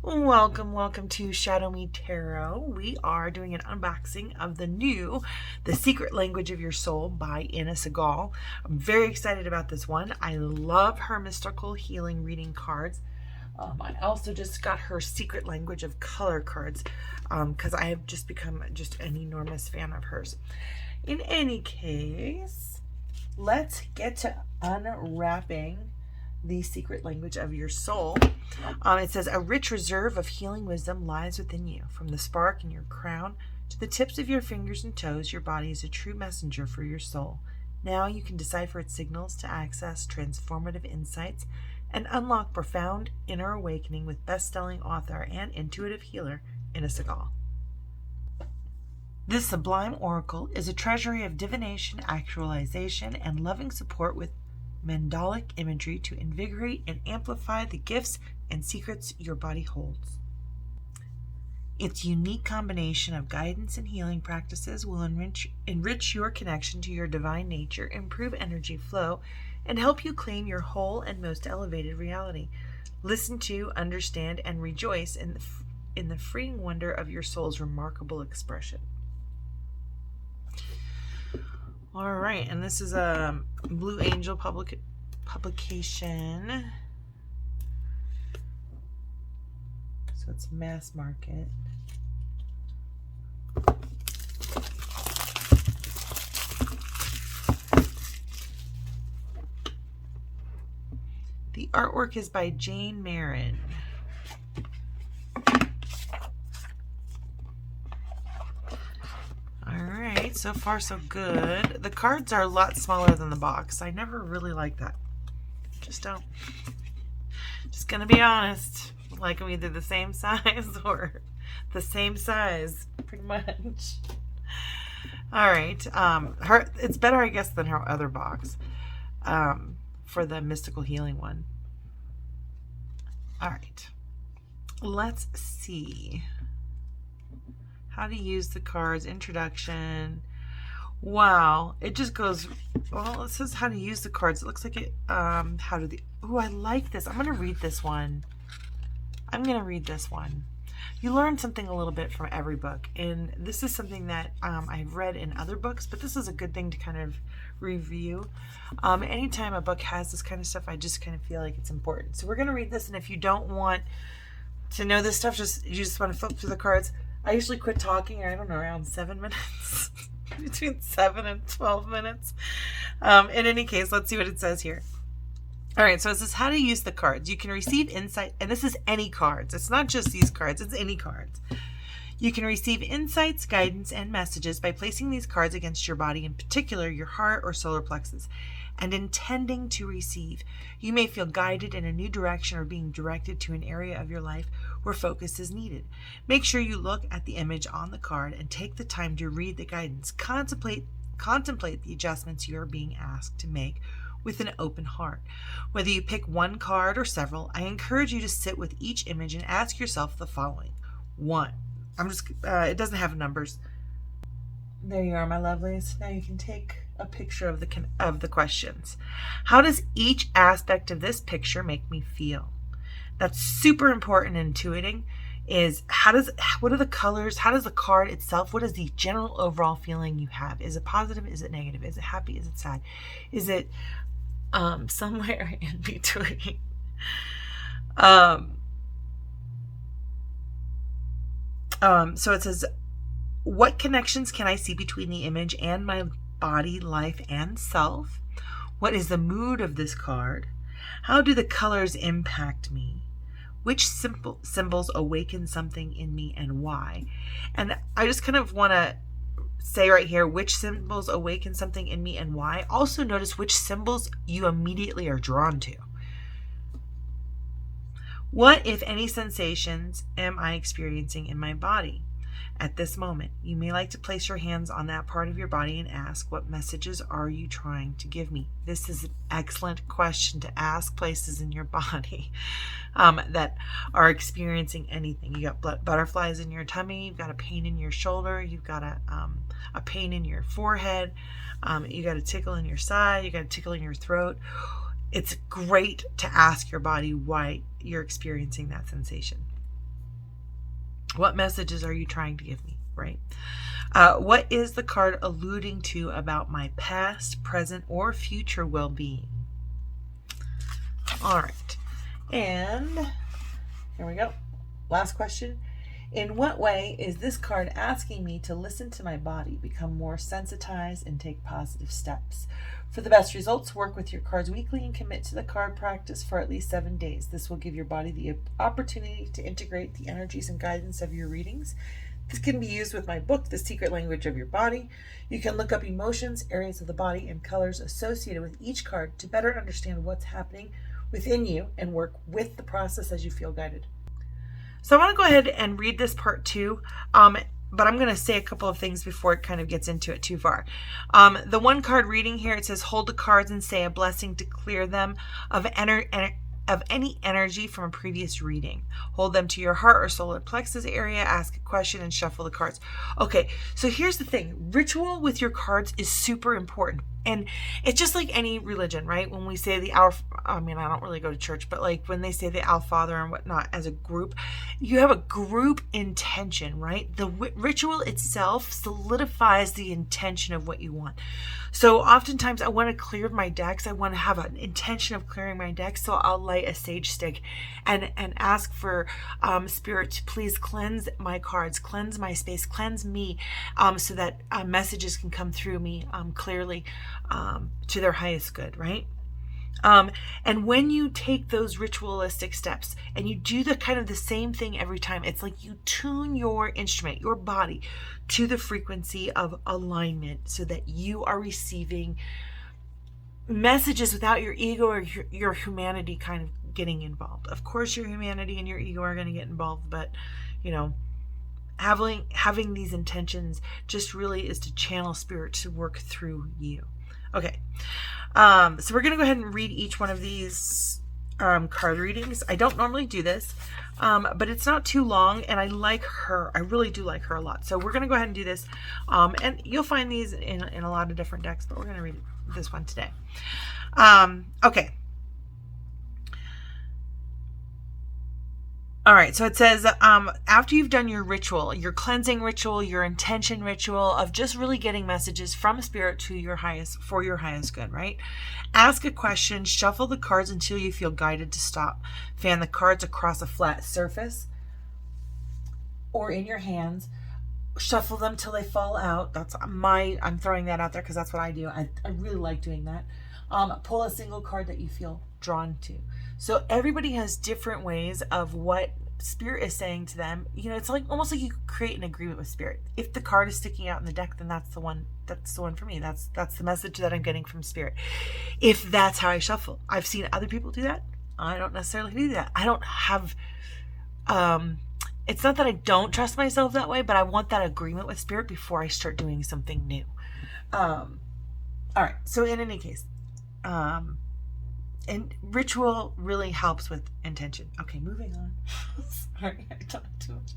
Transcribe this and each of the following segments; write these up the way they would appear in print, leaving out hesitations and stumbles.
Welcome to ShadowMeTarot. We are doing an unboxing of The Secret Language of Your Soul by Segal. I'm very excited about this one. I love her mystical healing reading cards. I also just got her Secret Language of Color cards because I have just become an enormous fan of hers. In any case, let's get to unwrapping The Secret Language of Your Soul. It says, a rich reserve of healing wisdom lies within you. From the spark in your crown to the tips of your fingers and toes, your body is a true messenger for your soul. Now you can decipher its signals to access transformative insights and unlock profound inner awakening with best-selling author and intuitive healer, Segal. This sublime oracle is a treasury of divination, actualization, and loving support with mandalic imagery to invigorate and amplify the gifts and secrets your body holds. Its unique combination of guidance and healing practices will enrich your connection to your divine nature, improve energy flow, and help you claim your whole and most elevated reality. Listen to, understand, and rejoice in the freeing wonder of your soul's remarkable expression. All right, and this is a Blue Angel publication. So it's mass market. The artwork is by Jane Marin. Alright, so far so good. The cards are a lot smaller than the box. I never really like that. Just gonna be honest. Like them either the same size or the same size, pretty much. Alright, it's better, I guess, than her other box. For the mystical healing one. Alright. Let's see. How to use the cards, introduction. Wow, it just goes, well, it says how to use the cards. It looks like it, I like this. I'm going to read this one. You learn something a little bit from every book, and this is something that I've read in other books, but this is a good thing to kind of review. Anytime a book has this kind of stuff, I just kind of feel like it's important. So we're going to read this, and if you don't want to know this stuff, you just want to flip through the cards. I usually quit talking, I don't know, around 7 minutes. Between 7 and 12 minutes. In any case, let's see what it says here. All right, so it says how to use the cards. You can receive insight, and this is any cards. It's not just these cards, it's any cards. You can receive insights, guidance, and messages by placing these cards against your body, in particular your heart or solar plexus, and intending to receive. You may feel guided in a new direction or being directed to an area of your life where focus is needed. Make sure you look at the image on the card and take the time to read the guidance. Contemplate the adjustments you are being asked to make with an open heart. Whether you pick one card or several, I encourage you to sit with each image and ask yourself the following. 1. It doesn't have numbers. There you are, my lovelies. Now you can take a picture of the questions. How does each aspect of this picture make me feel? That's super important in intuiting. What are the colors? How does the card itself, what is the general overall feeling you have? Is it positive? Is it negative? Is it happy? Is it sad? Is it somewhere in between? So it says, what connections can I see between the image and my body, life, and self? What is the mood of this card? How do the colors impact me? Which symbols awaken something in me and why? And I just kind of want to say right here, which symbols awaken something in me and why. Also notice which symbols you immediately are drawn to. What, if any, sensations am I experiencing in my body at this moment? You may like to place your hands on that part of your body and ask, what messages are you trying to give me? This is an excellent question to ask places in your body that are experiencing anything. You got butterflies in your tummy, you've got a pain in your shoulder, you've got a pain in your forehead, you got a tickle in your side, you got a tickle in your throat. It's great to ask your body why you're experiencing that sensation. What messages are you trying to give me, right? What is the card alluding to about my past, present, or future well-being? All right. And here we go. Last question. In what way is this card asking me to listen to my body, become more sensitized, and take positive steps? For the best results, work with your cards weekly and commit to the card practice for at least 7 days. This will give your body the opportunity to integrate the energies and guidance of your readings. This can be used with my book, The Secret Language of Your Body. You can look up emotions, areas of the body, and colors associated with each card to better understand what's happening within you and work with the process as you feel guided. So I want to go ahead and read this part too, but I'm going to say a couple of things before it kind of gets into it too far. The one card reading here, it says, hold the cards and say a blessing to clear them of any energy from a previous reading. Hold them to your heart or solar plexus area, ask a question, and shuffle the cards. Okay, so here's the thing. Ritual with your cards is super important. And it's just like any religion, right? When we say I don't really go to church, but like when they say the Our Father and whatnot as a group, you have a group intention, right? The ritual itself solidifies the intention of what you want. So oftentimes I want to clear my decks. I want to have an intention of clearing my decks. So I'll light a sage stick and ask for Spirit to please cleanse my cards, cleanse my space, cleanse me, so that messages can come through me clearly to their highest good, right? And when you take those ritualistic steps and you do the same thing every time, it's like you tune your instrument, your body, to the frequency of alignment so that you are receiving messages without your ego or your humanity kind of getting involved. Of course, your humanity and your ego are going to get involved, but having these intentions just really is to channel Spirit to work through you. Okay, so we're going to go ahead and read each one of these card readings. I don't normally do this, but it's not too long, and I like her. I really do like her a lot. So we're going to go ahead and do this, and you'll find these in a lot of different decks, but we're going to read this one today. Okay. All right, so it says, after you've done your ritual, your cleansing ritual, your intention ritual of just really getting messages from Spirit for your highest good, right? Ask a question, shuffle the cards until you feel guided to stop. Fan the cards across a flat surface or in your hands. Shuffle them till they fall out. I'm throwing that out there because that's what I do. I really like doing that. Pull a single card that you feel drawn to. So everybody has different ways of what Spirit is saying to them. It's like almost like you create an agreement with Spirit. If the card is sticking out in the deck, then that's the one for me. That's the message that I'm getting from Spirit. If that's how I shuffle. I've seen other people do that. I don't necessarily do that. I don't have it's not that I don't trust myself that way, but I want that agreement with Spirit before I start doing something new. All right. So in any case, and ritual really helps with intention. Okay, moving on. Sorry, I talked too much.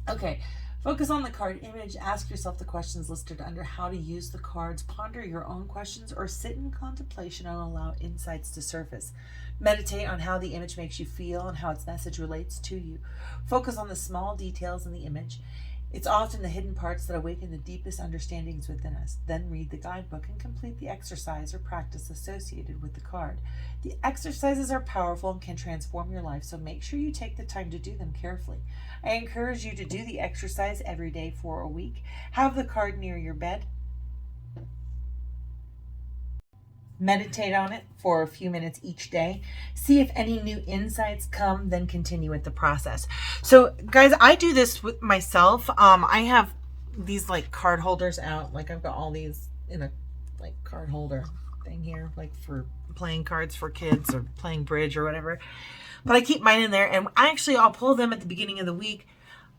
Okay, focus on the card image. Ask yourself the questions listed under how to use the cards. Ponder your own questions or sit in contemplation and allow insights to surface. Meditate on how the image makes you feel and how its message relates to you. Focus on the small details in the image. It's often the hidden parts that awaken the deepest understandings within us. Then read the guidebook and complete the exercise or practice associated with the card. The exercises are powerful and can transform your life, so make sure you take the time to do them carefully. I encourage you to do the exercise every day for a week. Have the card near your bed. Meditate on it for a few minutes each day. See if any new insights come, then continue with the process. So guys, I do this with myself. I have these like card holders out. Like I've got all these in a like card holder thing here, like for playing cards for kids or playing bridge or whatever. But I keep mine in there, and I'll pull them at the beginning of the week.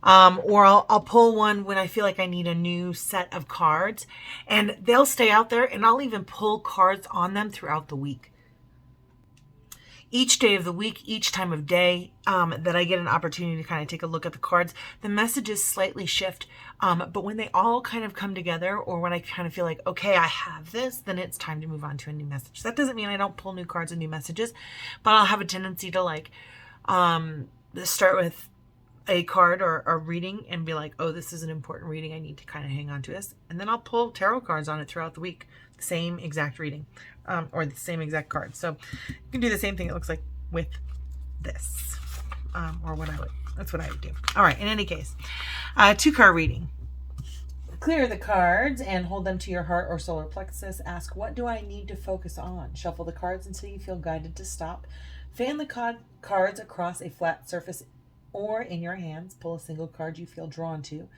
Or I'll pull one when I feel like I need a new set of cards, and they'll stay out there, and I'll even pull cards on them throughout the week. Each day of the week, each time of day that I get an opportunity to kind of take a look at the cards, the messages slightly shift. But when they all kind of come together, or when I kind of feel like, okay, I have this, then it's time to move on to a new message. That doesn't mean I don't pull new cards and new messages, but I'll have a tendency to start with a card or a reading and be like, oh, this is an important reading. I need to kind of hang on to this. And then I'll pull tarot cards on it throughout the week. Same exact reading, or the same exact card. So you can do the same thing, it looks like, with this, or that's what I would do. All right, in any case, 2-card reading. Clear the cards and hold them to your heart or solar plexus. Ask, what do I need to focus on? Shuffle the cards until you feel guided to stop. Fan the cards across a flat surface or in your hands. Pull a single card you feel drawn to.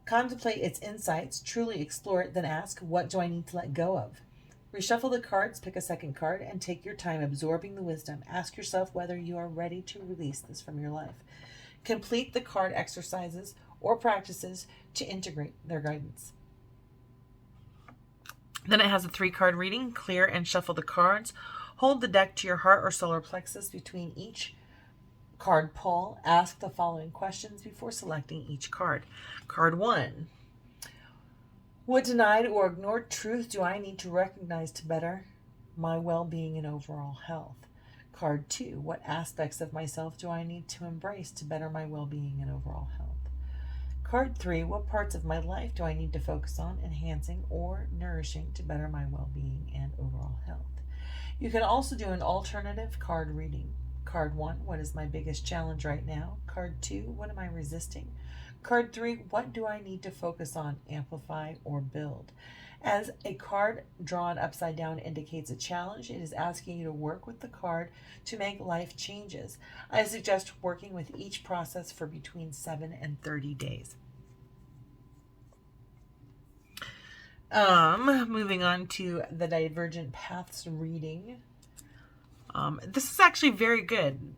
Contemplate its insights. Truly explore it. Then ask, what do I need to let go of? Reshuffle the cards, pick a second card, and take your time absorbing the wisdom. Ask yourself whether you are ready to release this from your life. Complete the card exercises or practices to integrate their guidance. Then it has a 3-card reading. Clear and shuffle the cards. Hold the deck to your heart or solar plexus. Between each card pull, ask the following questions before selecting each card. Card 1. What denied or ignored truth do I need to recognize to better my well-being and overall health? Card 2. What aspects of myself do I need to embrace to better my well-being and overall health? Card 3. What parts of my life do I need to focus on enhancing or nourishing to better my well-being and overall health? You can also do an alternative card reading. Card 1. What is my biggest challenge right now? Card 2. What am I resisting? Card 3. What do I need to focus on, amplify, or build? As a card drawn upside down indicates a challenge, it is asking you to work with the card to make life changes. I suggest working with each process for between 7 and 30 days. Moving on to the Divergent Paths reading. This is actually very good.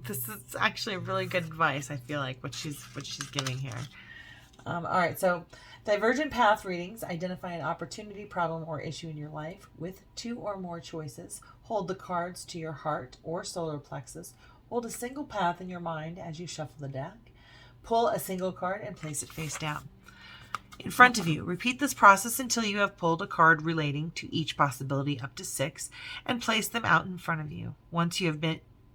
This is actually really good advice, I feel like, what she's giving here. All right, so Divergent Path readings identify an opportunity, problem, or issue in your life with 2 or more choices. Hold the cards to your heart or solar plexus. Hold a single path in your mind as you shuffle the deck. Pull a single card and place it face down in front of you. Repeat this process until you have pulled a card relating to each possibility up to 6 and place them out in front of you. Once you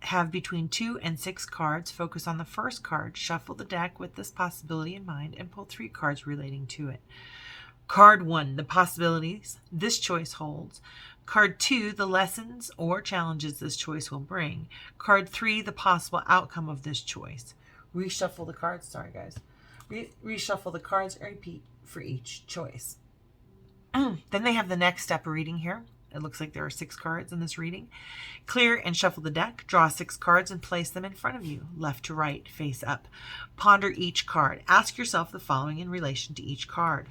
have between 2 and 6 cards, focus on the first card, shuffle the deck with this possibility in mind, and pull 3 cards relating to it. Card 1, the possibilities this choice holds. Card 2, the lessons or challenges this choice will bring. Card 3, the possible outcome of this choice. Reshuffle the cards. Sorry, guys. Reshuffle the cards and repeat for each choice. Then they have the next step reading here. It looks like there are 6 cards in this reading. Clear and shuffle the deck. Draw 6 cards and place them in front of you, left to right, face up. Ponder each card. Ask yourself the following in relation to each card.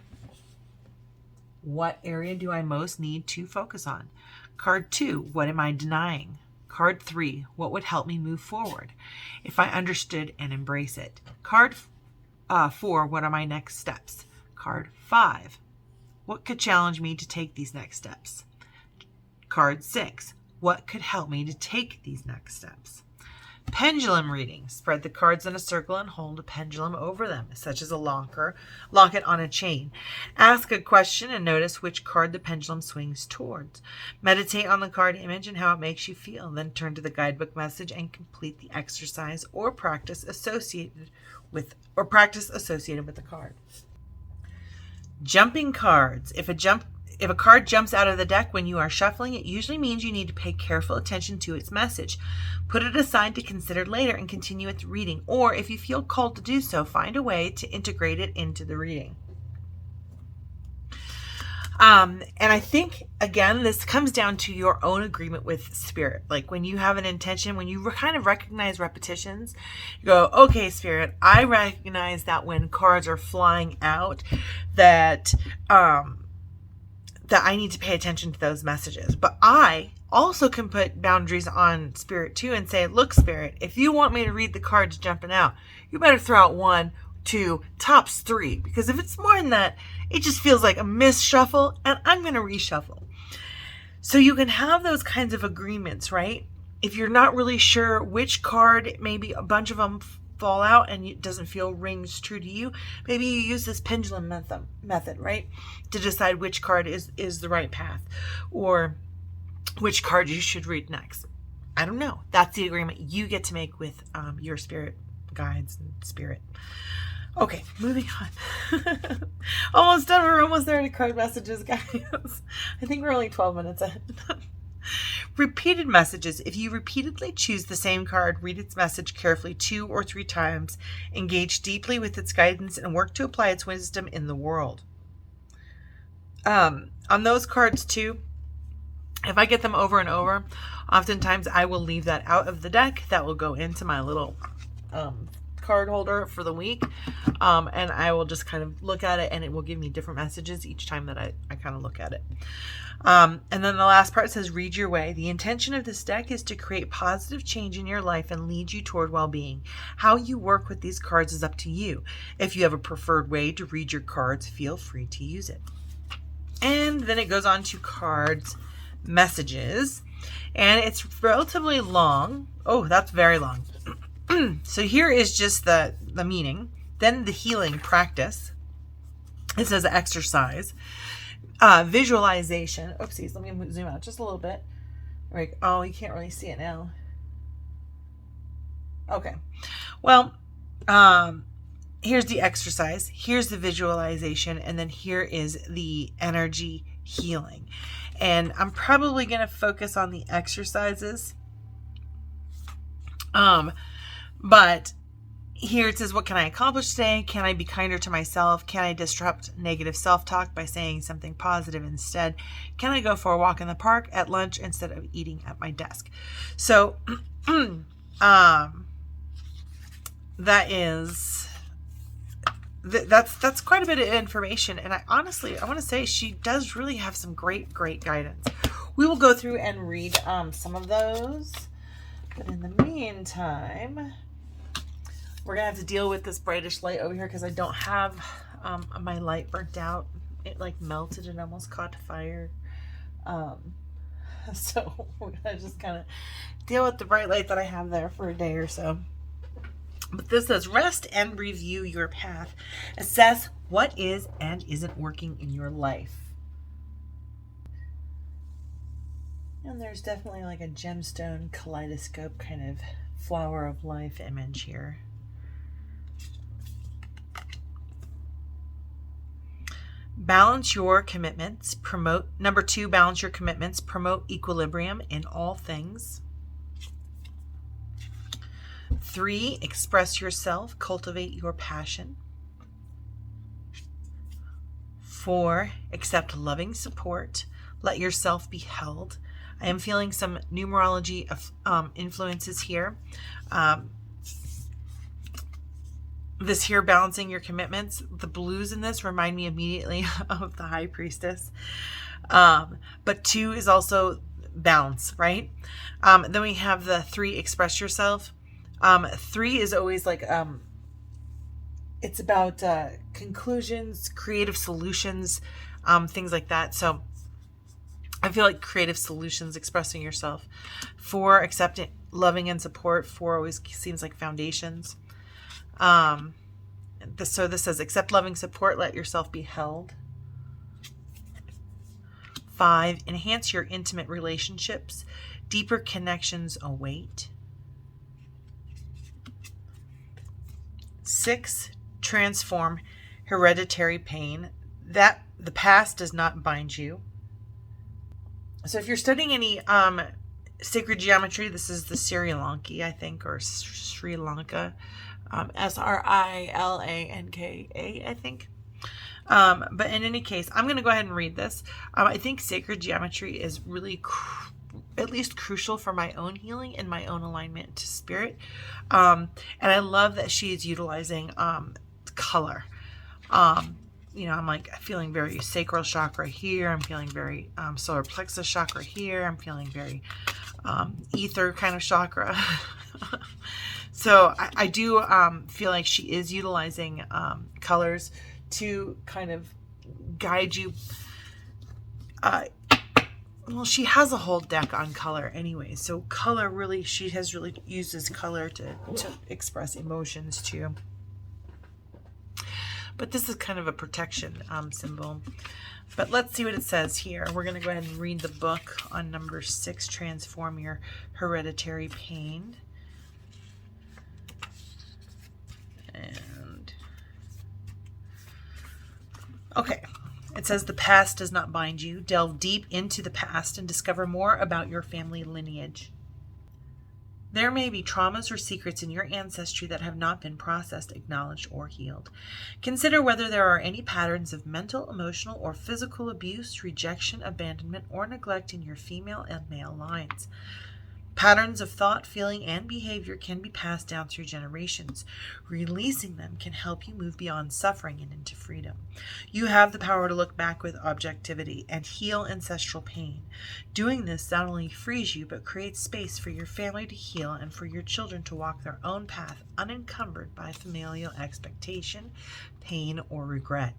What area do I most need to focus on? Card 2, what am I denying? Card 3, what would help me move forward if I understood and embrace it? Card 4, what are my next steps? Card 5, what could challenge me to take these next steps? Card 6, what could help me to take these next steps? Pendulum reading. Spread the cards in a circle and hold a pendulum over them, such as a locket on a chain. Ask a question and notice which card the pendulum swings towards. Meditate on the card image and how it makes you feel. Then turn to the guidebook message and complete the exercise or practice associated with the card. Jumping cards. If a card jumps out of the deck when you are shuffling, it usually means you need to pay careful attention to its message. Put it aside to consider later and continue with the reading. Or if you feel called to do so, find a way to integrate it into the reading. And I think, again, this comes down to your own agreement with spirit. Like when you have an intention, when you kind of recognize repetitions, you go, okay, spirit, I recognize that when cards are flying out, that I need to pay attention to those messages. But I also can put boundaries on spirit too and say, look, spirit, if you want me to read the cards jumping out, you better throw out 1, 2, tops 3. Because if it's more than that, it just feels like a misshuffle and I'm going to reshuffle. So you can have those kinds of agreements, right? If you're not really sure which card, maybe a bunch of them fall out and it doesn't feel rings true to you, maybe you use this pendulum method, right? To decide which card is the right path or which card you should read next. I don't know. That's the agreement you get to make with your spirit guides and spirit. Okay, moving on. Almost done. We're almost there to card messages, guys. I think we're only 12 minutes ahead. Repeated messages. If you repeatedly choose the same card, read its message carefully 2 or 3 times, engage deeply with its guidance, and work to apply its wisdom in the world. On those cards too, if I get them over and over, oftentimes I will leave that out of the deck. That will go into my little card holder for the week, and I will just kind of look at it, and it will give me different messages each time that I kind of look at it. And then the last part says, read your way. The intention of this deck is to create positive change in your life and lead you toward well-being. How you work with these cards is up to you. If you have a preferred way to read your cards, feel free to use it. And then it goes on to cards messages, and it's relatively long. Oh, that's very long. So here is just the meaning. Then the healing practice. It says exercise. Visualization. Oopsies, let me zoom out just a little bit. Like, oh, you can't really see it now. Okay. Well, here's the exercise. Here's the visualization. And then here is the energy healing. And I'm probably going to focus on the exercises. But here it says, what can I accomplish today? Can I be kinder to myself? Can I disrupt negative self-talk by saying something positive instead? Can I go for a walk in the park at lunch instead of eating at my desk? So, that's quite a bit of information. And I want to say she does really have some great guidance. We will go through and read some of those. But in the meantime, we're going to have to deal with this brightish light over here because I don't have my light burnt out. It like melted and almost caught fire. So we're going to just kind of deal with the bright light that I have there for a day or so. But this says, rest and review your path. Assess what is and isn't working in your life. And there's definitely like a gemstone kaleidoscope kind of flower of life image here. Balance your commitments. Number 2, balance your commitments. Promote equilibrium in all things. 3, express yourself. Cultivate your passion. 4, accept loving support. Let yourself be held. I am feeling some numerology of influences here. This here, balancing your commitments. The blues in this remind me immediately of the High Priestess. But 2 is also balance, right? Then we have the 3, express yourself. 3 is always like, it's about conclusions, creative solutions, things like that. So I feel like creative solutions, expressing yourself. 4, accepting, loving, and support. 4 always seems like foundations. So this says, accept loving support, let yourself be held. 5, enhance your intimate relationships. Deeper connections await. 6, transform hereditary pain. That the past does not bind you. So if you're studying any sacred geometry, this is the Sri Lanka, I think, or Sri Lanka. Srilanka, I think. But in any case, I'm going to go ahead and read this. I think sacred geometry is really at least crucial for my own healing and my own alignment to spirit. And I love that she is utilizing color. I'm like feeling very sacral chakra here. I'm feeling very solar plexus chakra here. I'm feeling very ether kind of chakra. So I do feel like she is utilizing colors to kind of guide you. Well, she has a whole deck on color anyway. So color really, she has really uses color to express emotions too. But this is kind of a protection symbol. But let's see what it says here. We're going to go ahead and read the book on number 6, Transform Your Hereditary Pain. And okay. It says the past does not bind you. Delve deep into the past and discover more about your family lineage. There may be traumas or secrets in your ancestry that have not been processed, acknowledged, or healed. Consider whether there are any patterns of mental, emotional, or physical abuse, rejection, abandonment, or neglect in your female and male lines. Patterns of thought, feeling, and behavior can be passed down through generations. Releasing them can help you move beyond suffering and into freedom. You have the power to look back with objectivity and heal ancestral pain. Doing this not only frees you, but creates space for your family to heal and for your children to walk their own path unencumbered by familial expectation, pain, or regret.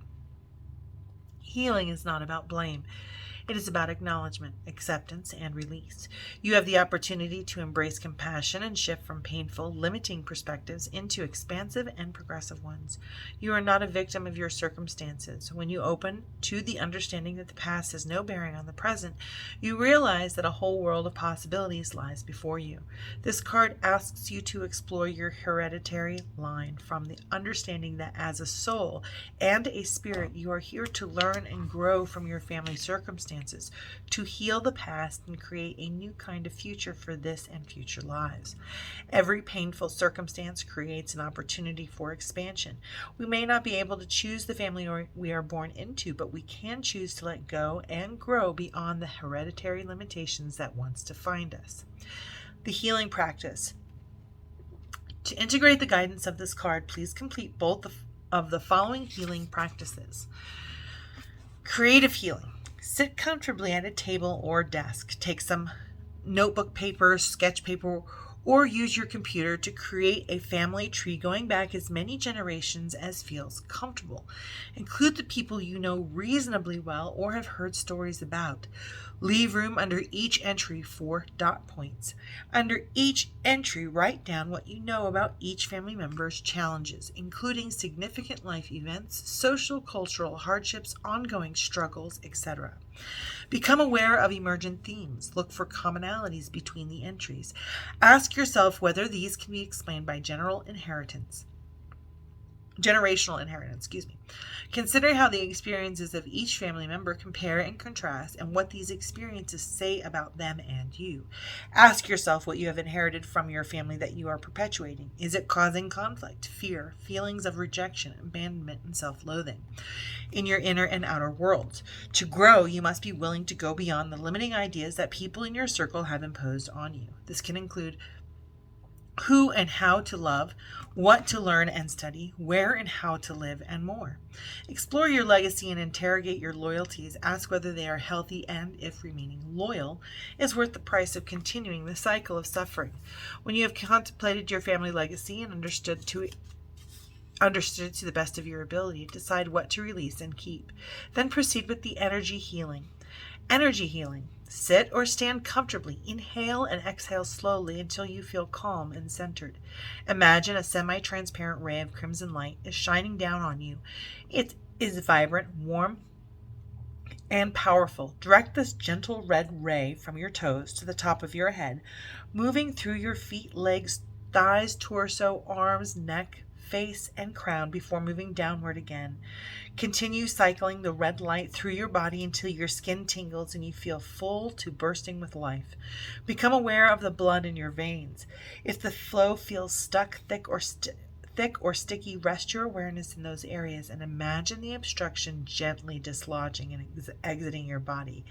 Healing is not about blame. It is about acknowledgement, acceptance, and release. You have the opportunity to embrace compassion and shift from painful, limiting perspectives into expansive and progressive ones. You are not a victim of your circumstances. When you open to the understanding that the past has no bearing on the present, you realize that a whole world of possibilities lies before you. This card asks you to explore your hereditary line from the understanding that as a soul and a spirit, you are here to learn and grow from your family circumstances, to heal the past and create a new kind of future for this and future lives. Every painful circumstance creates an opportunity for expansion. We may not be able to choose the family we are born into, but we can choose to let go and grow beyond the hereditary limitations that once defined us. The healing practice. To integrate the guidance of this card, please complete both of the following healing practices. Creative healing. Sit comfortably at a table or desk. Take some notebook paper, sketch paper, or use your computer to create a family tree going back as many generations as feels comfortable. Include the people you know reasonably well or have heard stories about. Leave room under each entry for dot points. Under each entry, write down what you know about each family member's challenges, including significant life events, social, cultural hardships, ongoing struggles, etc. Become aware of emergent themes. Look for commonalities between the entries. Ask yourself whether these can be explained by generational inheritance. Consider how the experiences of each family member compare and contrast, and what these experiences say about them and you. Ask yourself what you have inherited from your family that you are perpetuating. Is it causing conflict, fear, feelings of rejection, abandonment, and self-loathing in your inner and outer worlds? To grow, you must be willing to go beyond the limiting ideas that people in your circle have imposed on you. This can include who and how to love, what to learn and study, where and how to live, and more. Explore your legacy and interrogate your loyalties. Ask whether they are healthy and if remaining loyal is worth the price of continuing the cycle of suffering. When you have contemplated your family legacy and understood to the best of your ability, decide what to release and keep. Then proceed with the energy healing. Energy healing. Sit or stand comfortably. Inhale and exhale slowly until you feel calm and centered. Imagine a semi-transparent ray of crimson light is shining down on you. It is vibrant, warm, and powerful. Direct this gentle red ray from your toes to the top of your head, moving through your feet, legs, thighs, torso, arms, neck, face, and crown before moving downward again. Continue cycling the red light through your body until your skin tingles and you feel full to bursting with life. Become aware of the blood in your veins. If the flow feels stuck, thick, or sticky, rest your awareness in those areas and imagine the obstruction gently dislodging and exiting your body.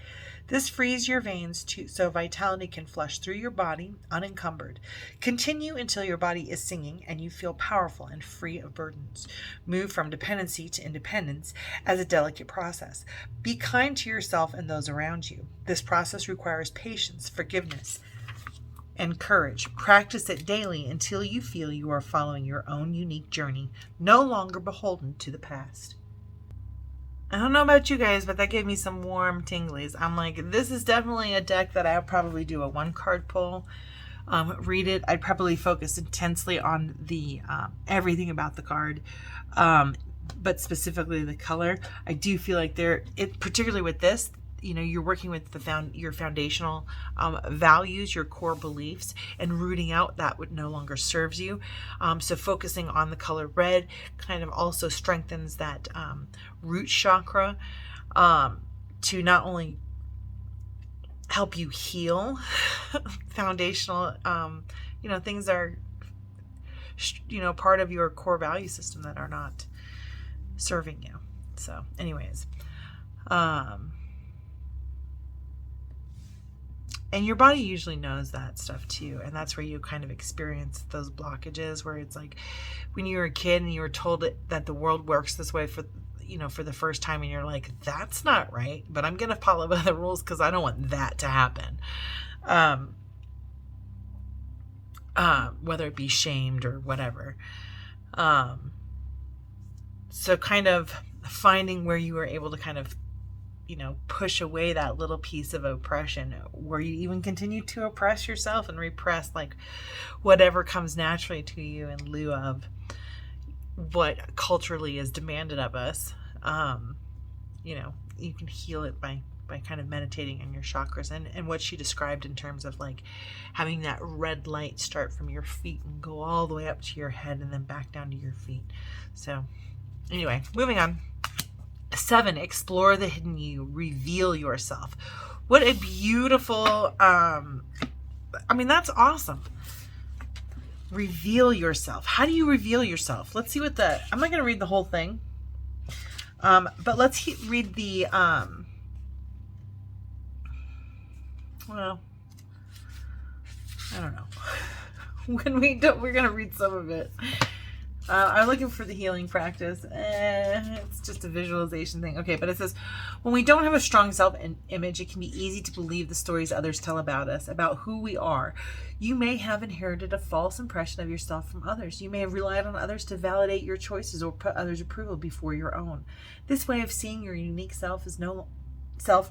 This frees your veins so vitality can flush through your body unencumbered. Continue until your body is singing and you feel powerful and free of burdens. Move from dependency to independence as a delicate process. Be kind to yourself and those around you. This process requires patience, forgiveness, and courage. Practice it daily until you feel you are following your own unique journey, no longer beholden to the past. I don't know about you guys, but that gave me some warm tinglies. I'm like, this is definitely a deck that I'll probably do a one card pull. Read it. I'd probably focus intensely on the everything about the card. but specifically the color, I do feel like particularly with this, you're working with your foundational values, your core beliefs, and rooting out that what no longer serves you. So focusing on the color red kind of also strengthens that root chakra, to not only help you heal foundational, things are, part of your core value system that are not serving you. So anyways, and your body usually knows that stuff too. And that's where you kind of experience those blockages, where it's like when you were a kid and you were told that the world works this way for the first time, and you're like, that's not right, but I'm going to follow by the rules because I don't want that to happen. Whether it be shamed or whatever. So kind of finding where you were able to kind of, push away that little piece of oppression, where you even continue to oppress yourself and repress like whatever comes naturally to you in lieu of what culturally is demanded of us. You can heal it by kind of meditating on your chakras, and what she described in terms of like having that red light start from your feet and go all the way up to your head and then back down to your feet. So anyway, moving on. 7, explore the hidden you, reveal yourself. What a beautiful, that's awesome. Reveal yourself. How do you reveal yourself? Let's see I'm not going to read the whole thing. But let's read the, well, I don't know. We're going to read some of it. I'm looking for the healing practice. It's just a visualization thing. Okay, but it says, when we don't have a strong self-image, it can be easy to believe the stories others tell about us, about who we are. You may have inherited a false impression of yourself from others. You may have relied on others to validate your choices or put others' approval before your own. This way of seeing your unique self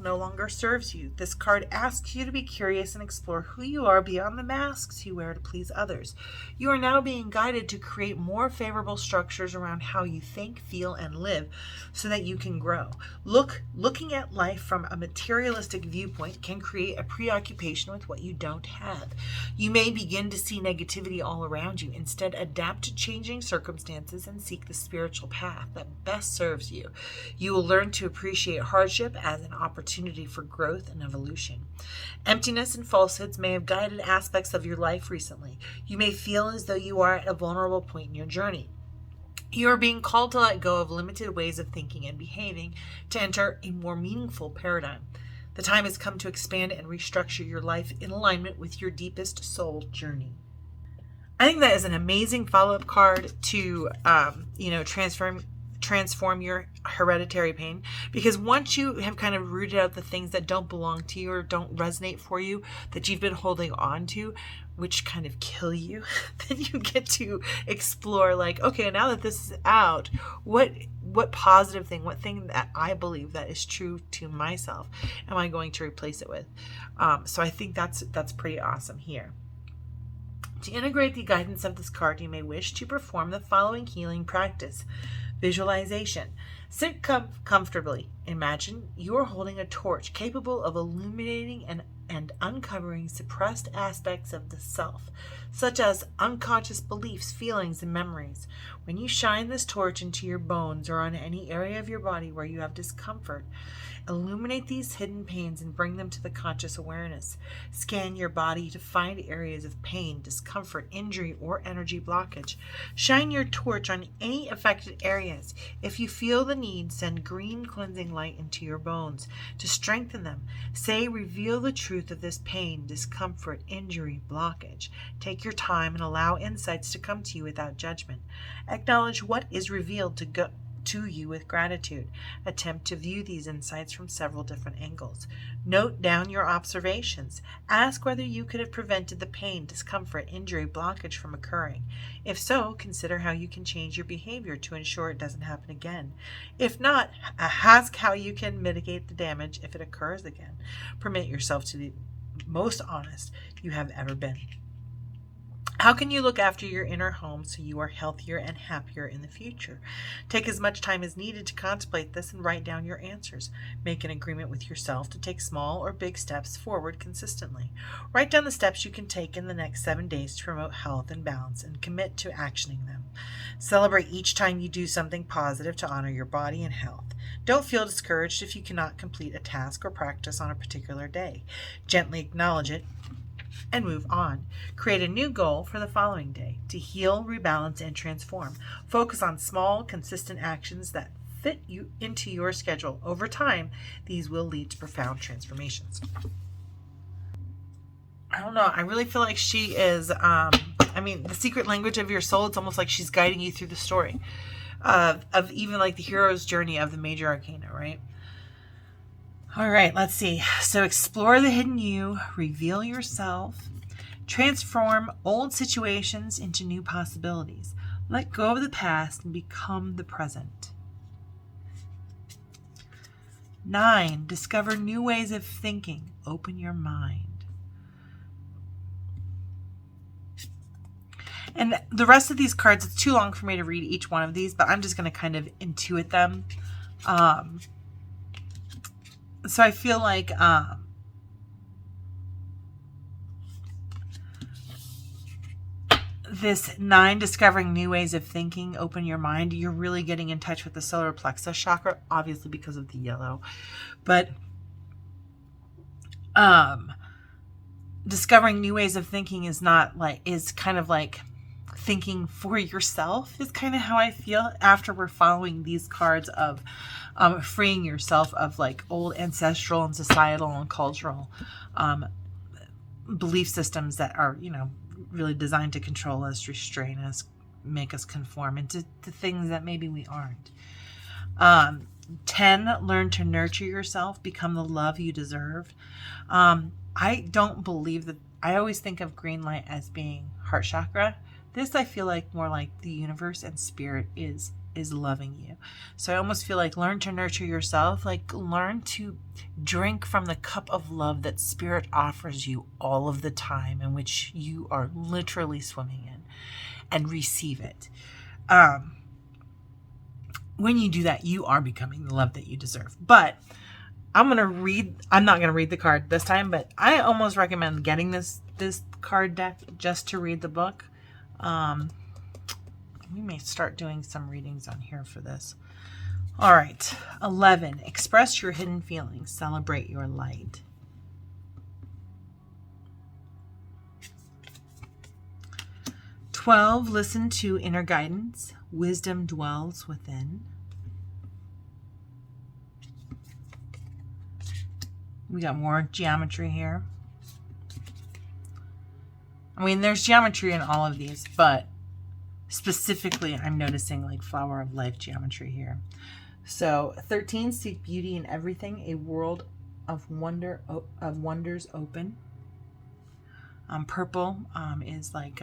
no longer serves you. This card asks you to be curious and explore who you are beyond the masks you wear to please others. You are now being guided to create more favorable structures around how you think, feel, and live so that you can grow. Looking at life from a materialistic viewpoint can create a preoccupation with what you don't have. You may begin to see negativity all around you. Instead, adapt to changing circumstances and seek the spiritual path that best serves you. You will learn to appreciate hardship as an opportunity for growth and evolution. Emptiness and falsehoods may have guided aspects of your life recently. You may feel as though you are at a vulnerable point in your journey. You are being called to let go of limited ways of thinking and behaving to enter a more meaningful paradigm. The time has come to expand and restructure your life in alignment with your deepest soul journey. I think that is an amazing follow-up card to, transform your hereditary pain, because once you have kind of rooted out the things that don't belong to you or don't resonate for you, that you've been holding on to, which kind of kill you, then you get to explore like, okay, now that this is out, what positive thing, what thing that I believe that is true to myself am I going to replace it with? So I think that's pretty awesome here. To integrate the guidance of this card, you may wish to perform the following healing practice. Visualization. Sit comfortably. Imagine you are holding a torch capable of illuminating and uncovering suppressed aspects of the self, such as unconscious beliefs, feelings, and memories. When you shine this torch into your bones or on any area of your body where you have discomfort, illuminate these hidden pains and bring them to the conscious awareness. Scan your body to find areas of pain, discomfort, injury, or energy blockage. Shine your torch on any affected areas. If you feel the need, send green cleansing light into your bones to strengthen them. Say, reveal the truth of this pain, discomfort, injury, blockage. Take your time and allow insights to come to you without judgment. Acknowledge what is revealed to you with gratitude. Attempt to view these insights from several different angles. Note down your observations. Ask whether you could have prevented the pain, discomfort, injury, blockage from occurring. If so, consider how you can change your behavior to ensure it doesn't happen again. If not, ask how you can mitigate the damage if it occurs again. Permit yourself to be most honest you have ever been. How can you look after your inner home so you are healthier and happier in the future? Take as much time as needed to contemplate this and write down your answers. Make an agreement with yourself to take small or big steps forward consistently. Write down the steps you can take in the next 7 days to promote health and balance and commit to actioning them. Celebrate each time you do something positive to honor your body and health. Don't feel discouraged if you cannot complete a task or practice on a particular day. Gently acknowledge it and move on. Create a new goal for the following day to heal, rebalance, and transform. Focus on small, consistent actions that fit you into your schedule. Over time, these will lead to profound transformations. I don't know. I really feel like she is, the secret language of your soul, it's almost like she's guiding you through the story of even like the hero's journey of the major arcana, right? All right, let's see. So explore the hidden you, reveal yourself, transform old situations into new possibilities. Let go of the past and become the present. 9, discover new ways of thinking. Open your mind. And the rest of these cards, it's too long for me to read each one of these, but I'm just going to kind of intuit them. So I feel like this 9, discovering new ways of thinking, open your mind. You're really getting in touch with the solar plexus chakra, obviously because of the yellow. But discovering new ways of thinking is kind of like thinking for yourself is kind of how I feel after we're following these cards of freeing yourself of like old ancestral and societal and cultural belief systems that are, really designed to control us, restrain us, make us conform into things that maybe we aren't. 10, learn to nurture yourself, become the love you deserve. I don't believe that. I always think of green light as being heart chakra. This I feel like more like the universe and spirit is loving you. So I almost feel like learn to nurture yourself, like learn to drink from the cup of love that spirit offers you all of the time, in which you are literally swimming in, and receive it. When you do that, you are becoming the love that you deserve. But I'm not going to read the card this time, but I almost recommend getting this card deck just to read the book. We may start doing some readings on here for this. All right. 11, express your hidden feelings. Celebrate your light. 12, listen to inner guidance. Wisdom dwells within. We got more geometry here. I mean, there's geometry in all of these, but specifically I'm noticing like flower of life geometry here. So 13, seek beauty in everything, a world of wonders open. Purple is like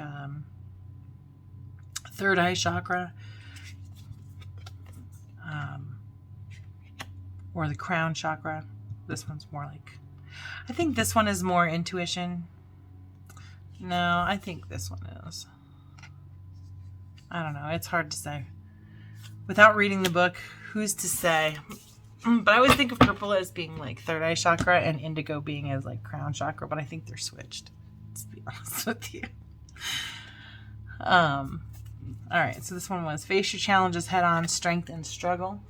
third eye chakra, or the crown chakra. This one's more like, I think this one is more intuition. No, I think this one is. I don't know. It's hard to say. Without reading the book, who's to say? But I always think of purple as being like third eye chakra and indigo being as like crown chakra, but I think they're switched, to be honest with you. All right, so this one was face your challenges head on, strength and struggle.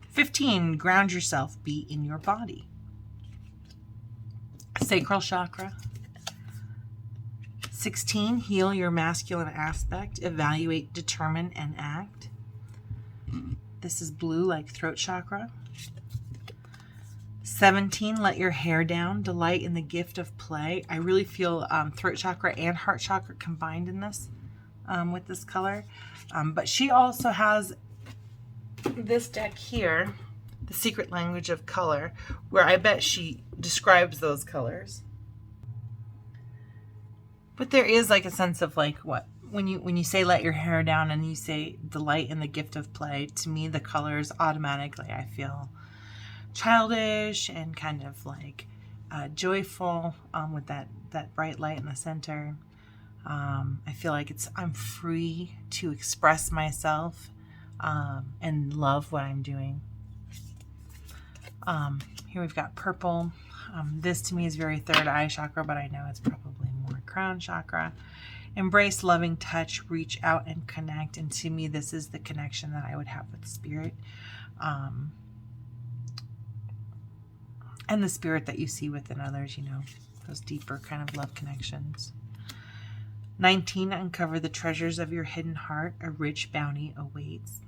15, ground yourself, be in your body. Sacral chakra. 16, heal your masculine aspect, evaluate, determine, and act. This is blue, like throat chakra. 17, let your hair down, delight in the gift of play. I really feel throat chakra and heart chakra combined in this with this color. But she also has this deck here, the secret language of color, where I bet she describes those colors. But there is like a sense of like what when you say let your hair down and you say delight in the gift of play, to me the colors automatically I feel childish and kind of like joyful with that bright light in the center. I feel like I'm free to express myself and love what I'm doing. Here we've got purple. This to me is very third eye chakra, but I know it's probably more crown chakra. Embrace loving touch, reach out and connect. And to me, this is the connection that I would have with spirit. And the spirit that you see within others, you know, those deeper kind of love connections. 19, uncover the treasures of your hidden heart. A rich bounty awaits.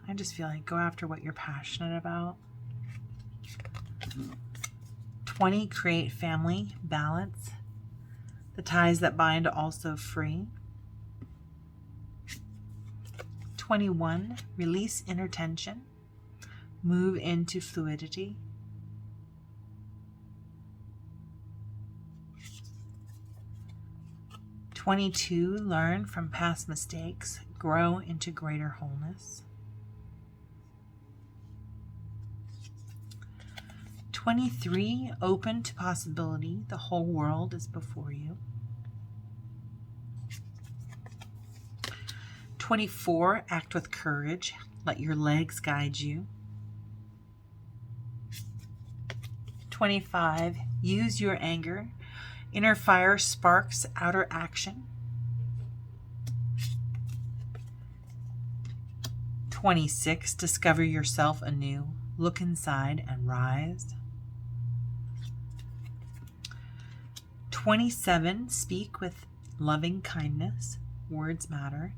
I just feel like go after what you're passionate about. 20, create family balance. The ties that bind also free. 21, release inner tension. Move into fluidity. 22, learn from past mistakes. Grow into greater wholeness. 23, open to possibility. The whole world is before you. 24, act with courage. Let your legs guide you. 25, use your anger. Inner fire sparks outer action. 26, discover yourself anew. Look inside and rise. 27, speak with loving kindness. Words matter.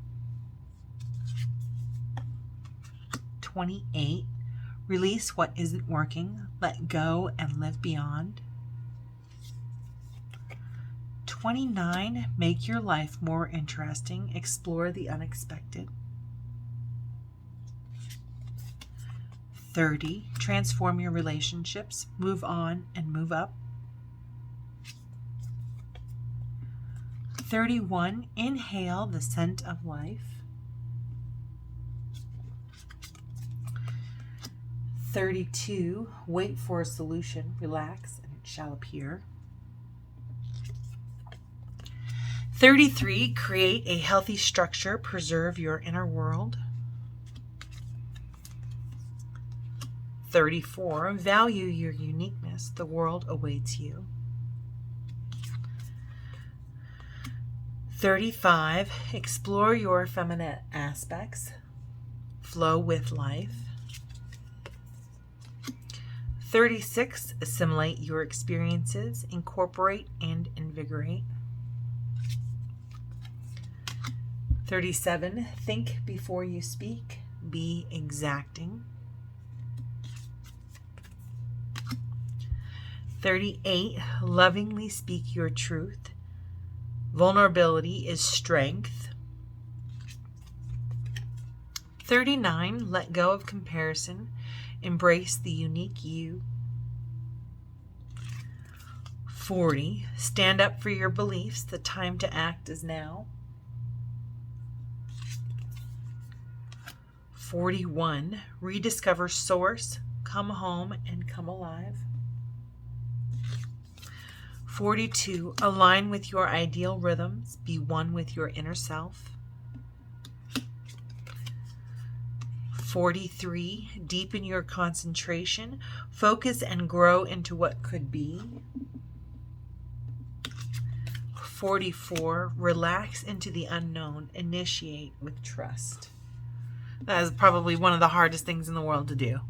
28, release what isn't working. Let go and live beyond. 29, make your life more interesting. Explore the unexpected. 30, transform your relationships. Move on and move up. 31, inhale the scent of life. 32, wait for a solution. Relax and it shall appear. 33, create a healthy structure. Preserve your inner world. 34, value your uniqueness. The world awaits you. 35, explore your feminine aspects. Flow with life. 36, assimilate your experiences. Incorporate and invigorate. 37, think before you speak. Be exacting. 38, lovingly speak your truth. Vulnerability is strength. 39, let go of comparison. Embrace the unique you. 40, stand up for your beliefs. The time to act is now. 41, rediscover source. Come home and come alive. 42, align with your ideal rhythms. Be one with your inner self. 43, deepen your concentration. Focus and grow into what could be. 44, relax into the unknown. Initiate with trust. That is probably one of the hardest things in the world to do.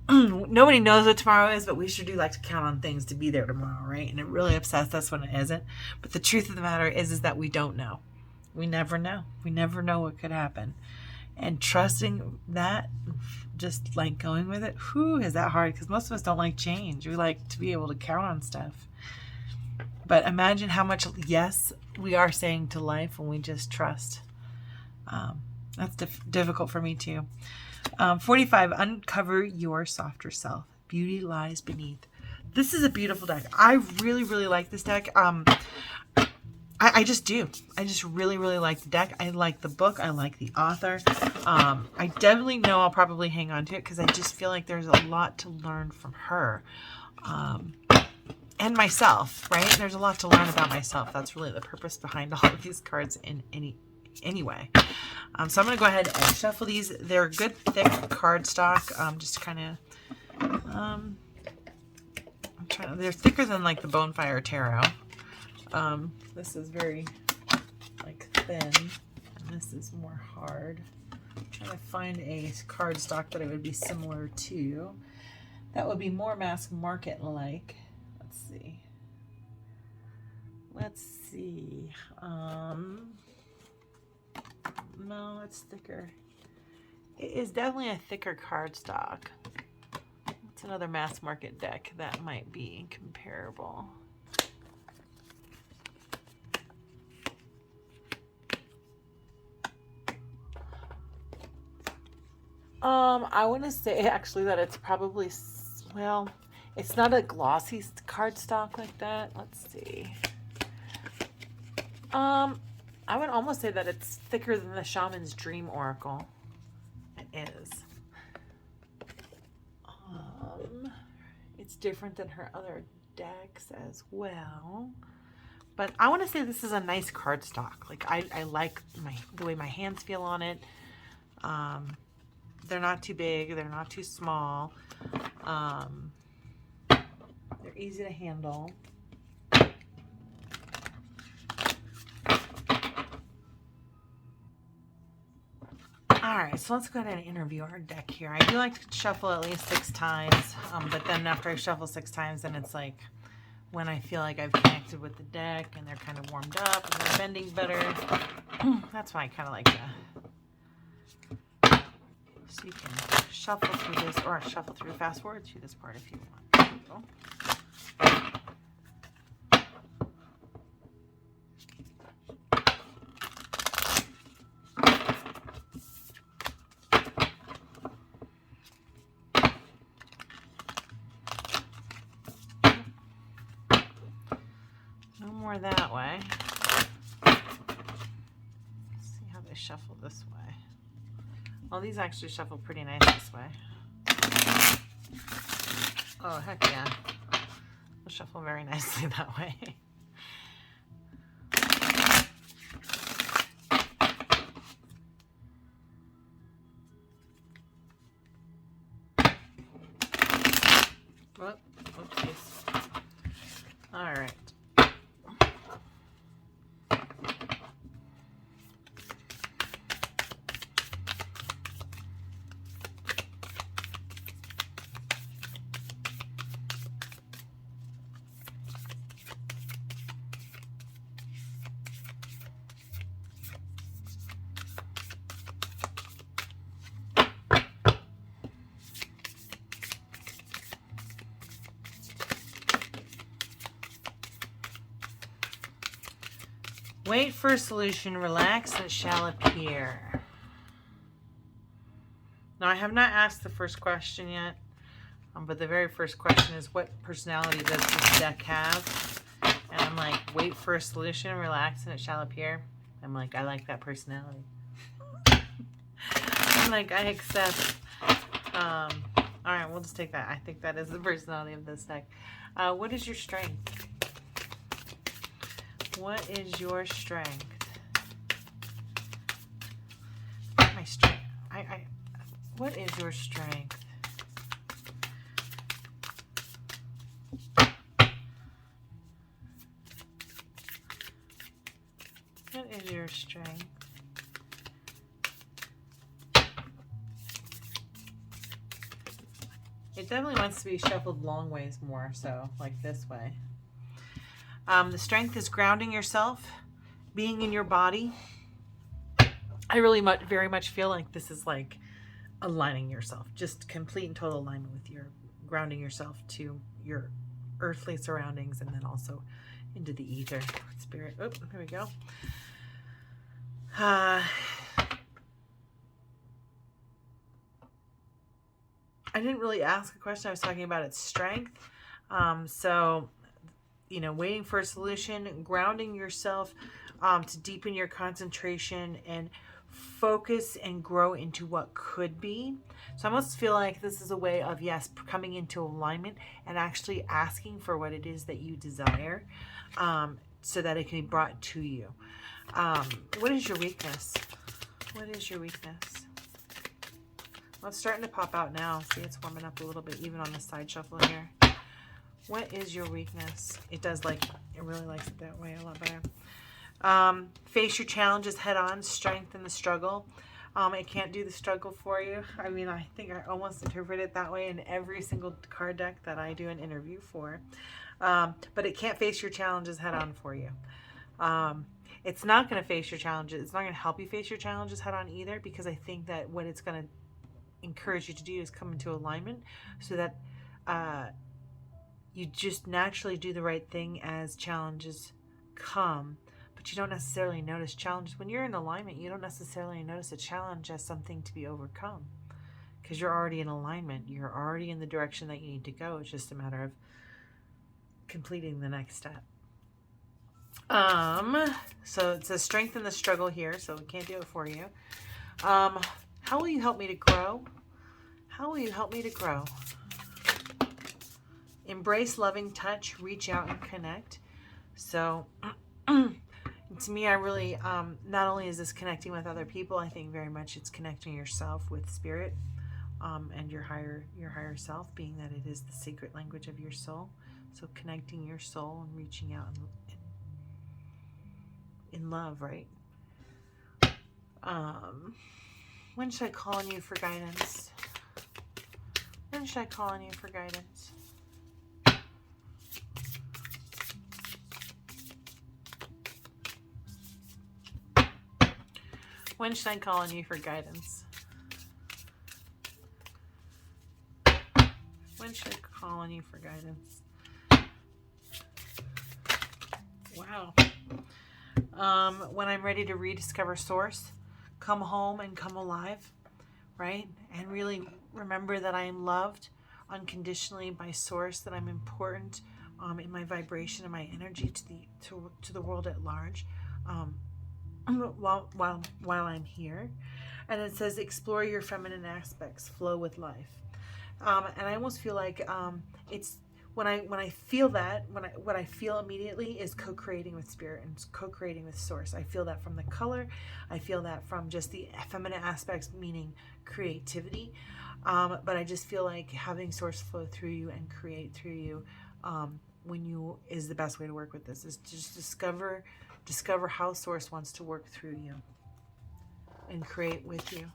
Nobody knows what tomorrow is, but we sure do like to count on things to be there tomorrow, right? And it really upsets us when it isn't. But the truth of the matter is that we don't know. We never know. We never know what could happen. And trusting that, just like going with it, is that hard? Because most of us don't like change. We like to be able to count on stuff. But imagine how much yes we are saying to life when we just trust. That's difficult for me too. 45, uncover your softer self. Beauty lies beneath. This is a beautiful deck. I really, really like this deck. I just do. I just really, really like the deck. I like the book. I like the author. I definitely know I'll probably hang on to it because I just feel like there's a lot to learn from her. And and myself, right? There's a lot to learn about myself. That's really the purpose behind all of these cards in anyway. So I'm going to go ahead and shuffle these. They're good, thick cardstock. Just kind of, they're thicker than like the Bonfire Tarot. This is very like thin, and this is more hard. I'm trying to find a cardstock that it would be similar to. That would be more mass market like. Let's see. Let's see. No, it's thicker. It is definitely a thicker cardstock. It's another mass market deck that might be comparable. I want to say actually that it's probably, well, it's not a glossy cardstock like that. Let's see. I would almost say that it's thicker than the Shaman's Dream Oracle. It is. It's different than her other decks as well. But I want to say this is a nice cardstock. Like I like the way my hands feel on it. They're not too big. They're not too small. They're easy to handle. All right, so let's go ahead and interview our deck here. I do like to shuffle at least 6 times, but then after I shuffle 6 times, then it's like when I feel like I've connected with the deck and they're kind of warmed up and they're bending better. That's why I kind of like to. So you can shuffle through this, or shuffle through, fast forward through this part if you want. There you go. No more that way. Let's see how they shuffle this way. Well, these actually shuffle pretty nice this way. Oh, heck yeah. They'll shuffle very nicely that way. Whoop, oopsies. All right. Wait for a solution, relax, and it shall appear. Now, I have not asked the first question yet, but the very first question is, what personality does this deck have? And I'm like, wait for a solution, relax, and it shall appear. I'm like, I like that personality. I'm like, I accept. All right, we'll just take that. I think that is the personality of this deck. What is your strength? What is your strength? My strength. What is your strength? What is your strength? It definitely wants to be shuffled long ways more, so like this way. The strength is grounding yourself, being in your body. I really very much feel like this is like aligning yourself, just complete and total alignment with your grounding yourself to your earthly surroundings and then also into the ether. Spirit. Oh, here we go. I didn't really ask a question. I was talking about its strength. So, you know, waiting for a solution, grounding yourself to deepen your concentration and focus and grow into what could be. So I almost feel like this is a way of, yes, coming into alignment and actually asking for what it is that you desire, so that it can be brought to you. What is your weakness? What is your weakness? Well, it's starting to pop out now. See, it's warming up a little bit, even on the side shuffle here. What is your weakness? It does like, it really likes it that way a lot better. Face your challenges head on, strengthen the struggle. It can't do the struggle for you. I mean, I think I almost interpret it that way in every single card deck that I do an interview for. But it can't face your challenges head on for you. It's not going to face your challenges. It's not going to help you face your challenges head on either, because I think that what it's going to encourage you to do is come into alignment so that you just naturally do the right thing as challenges come. But you don't necessarily notice challenges. When you're in alignment, you don't necessarily notice a challenge as something to be overcome, because you're already in alignment. You're already in the direction that you need to go. It's just a matter of completing the next step. So it says strengthen the struggle here, so we can't do it for you. How will you help me to grow? How will you help me to grow? Embrace loving touch, reach out and connect. So to me, I really, not only is this connecting with other people, I think very much it's connecting yourself with spirit, and your higher self, being that it is the secret language of your soul. So connecting your soul and reaching out in love, right? When should I call on you for guidance? When should I call on you for guidance? When should I call on you for guidance? When should I call on you for guidance? Wow. When I'm ready to rediscover source, come home and come alive, right? And really remember that I am loved unconditionally by source, that I'm important in my vibration and my energy to the world at large, while I'm here. And it says explore your feminine aspects, flow with life. And I almost feel like it's when I feel that, what I feel immediately is co-creating with spirit and co-creating with source. I feel that from the color. I feel that from just the feminine aspects, meaning creativity. But I just feel like having source flow through you and create through you, is the best way to work with this. Is to just discover how source wants to work through you and create with you.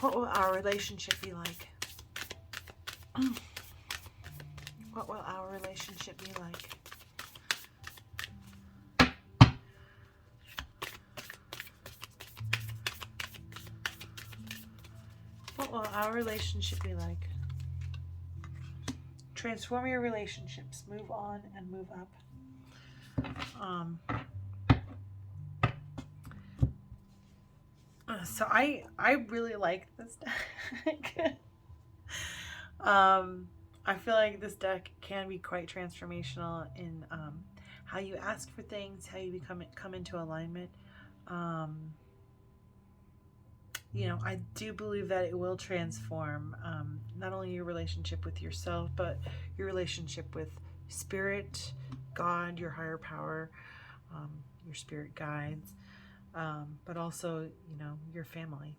What will our relationship be like? What will our relationship be like? What will our relationship be like? Transform your relationships. Move on and move up. So I really like this deck. I feel like this deck can be quite transformational in how you ask for things, how you come into alignment. I do believe that it will transform not only your relationship with yourself, but your relationship with spirit, God, your higher power, your spirit guides, but also, your family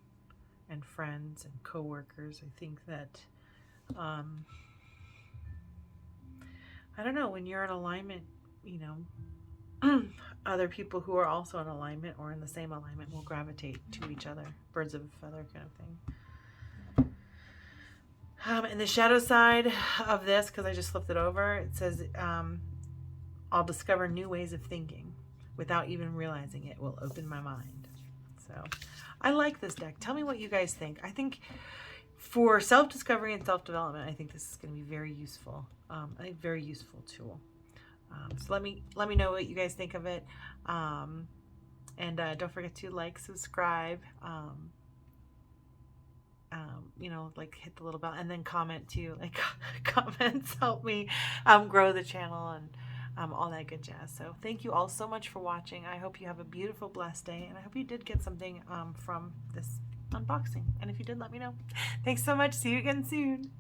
and friends and co-workers. I think that I don't know, when you're in alignment, other people who are also in alignment or in the same alignment will gravitate to each other. Birds of a feather kind of thing. And the shadow side of this, because I just flipped it over, it says, I'll discover new ways of thinking without even realizing it will open my mind. So I like this deck. Tell me what you guys think. I think for self-discovery and self-development, I think this is going to be very useful. A very useful tool. So let me know what you guys think of it. And don't forget to like, subscribe, hit the little bell, and then comment too. Like comments help me grow the channel, and all that good jazz. So thank you all so much for watching. I hope you have a beautiful, blessed day, and I hope you did get something from this unboxing. And if you did, let me know. Thanks so much. See you again soon.